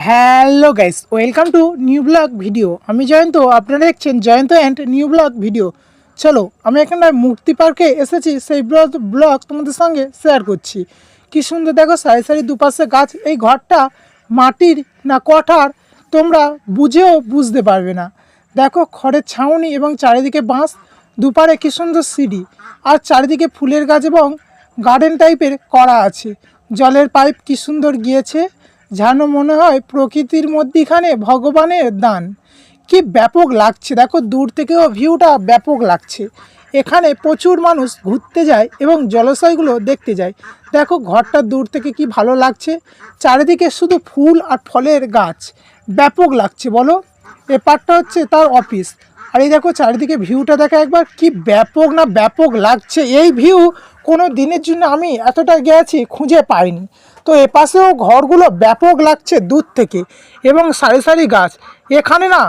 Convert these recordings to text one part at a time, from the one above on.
Hello guys, welcome to new blog video. আমি জয়ন্ত, আপনারা দেখছেন Jayanta and new blog video. চলো, আমি এখানে মূর্তি পার্কে এসেছি, সেই ব্লগ তোমাদের সঙ্গে শেয়ার করছি। কি সুন্দর দেখো, সারি সারি দুপাশে গাছ। এই ঘরটা মাটির না কঠার তোমরা বুঝেও বুঝতে পারবে না। দেখো খড়ের ছাউনি এবং চারিদিকে বাঁশ, দুপারে কি সুন্দর সিঁড়ি, আর চারিদিকে ফুলের গাছ এবং গার্ডেন টাইপের করা আছে। জলের পাইপ কি সুন্দর গিয়েছে, যেন মনে হয় প্রকৃতির মধ্যিখানে ভগবানের দান। কি ব্যাপক লাগছে, দেখো দূর থেকেও ভিউটা ব্যাপক লাগছে। এখানে প্রচুর মানুষ ঘুরতে যায় এবং জলাশয়গুলো দেখতে যায়। দেখো ঘরটা দূর থেকে কি ভালো লাগছে, চারিদিকে শুধু ফুল আর ফলের গাছ, ব্যাপক লাগছে বলো। এ পার্টটা হচ্ছে তার অফিস, আর এই দেখো চারিদিকে ভিউটা দেখো একবার, কি ব্যাপক না ব্যাপক লাগছে। এই ভিউ কোনো দিনের জন্য আমি এতটা গেছি খুঁজে পাইনি। তো এপাশেও ঘরগুলো ব্যাপক লাগছে দূর থেকে, এবং সারি সারি গাছ। এখানে না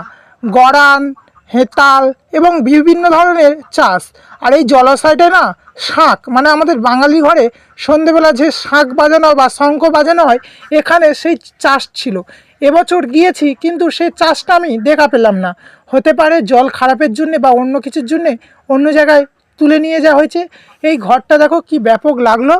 গরান, হেতাল এবং বিভিন্ন ধরনের চাষ। আর এই জলাশয়টা না শাঁখ, মানে আমাদের বাঙালি ঘরে সন্ধেবেলা যে শাঁখ বাজানো বা শঙ্খ বাজানো হয়, এখানে সেই চাষ ছিল। এবছর গিয়েছি কিন্তু সেই চাষটা আমি দেখা পেলাম না। হতে পারে জল খারাপের জন্যে বা অন্য কিছুর জন্যে অন্য জায়গায় তুলে নিয়ে যাওয়া হয়েছে। এই ঘরটা দেখো কি ব্যাপক লাগলো।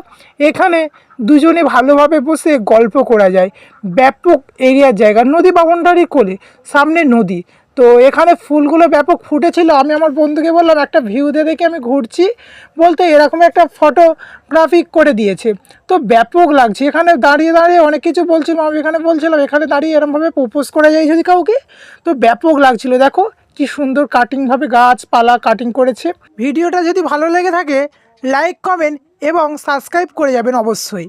এখানে দুজনে ভালোভাবে বসে গল্প করা যায়। ব্যাপক এরিয়ার জায়গা, নদী বাউন্ডারি কোলে, সামনে নদী। তো এখানে ফুলগুলো ব্যাপক ফুটেছিল। আমি আমার বন্ধুকে বললাম একটা ভিউ দিয়ে দেখে আমি ঘুরছি, বলতে এরকম একটা ফটোগ্রাফি করে দিয়েছে। তো ব্যাপক লাগছে। এখানে দাঁড়িয়ে দাঁড়িয়ে অনেক কিছু বলছিলাম। আমি এখানে বলছিলাম এখানে দাঁড়িয়ে এরকমভাবে প্রপোজ করা যায় যদি কাউকে। তো ব্যাপক লাগছিল। দেখো কি সুন্দর কাটিংভাবে গাছপালা কাটিং করেছে। ভিডিওটা যদি ভালো লেগে থাকে লাইক, কমেন্ট এবং সাবস্ক্রাইব করে যাবেন অবশ্যই।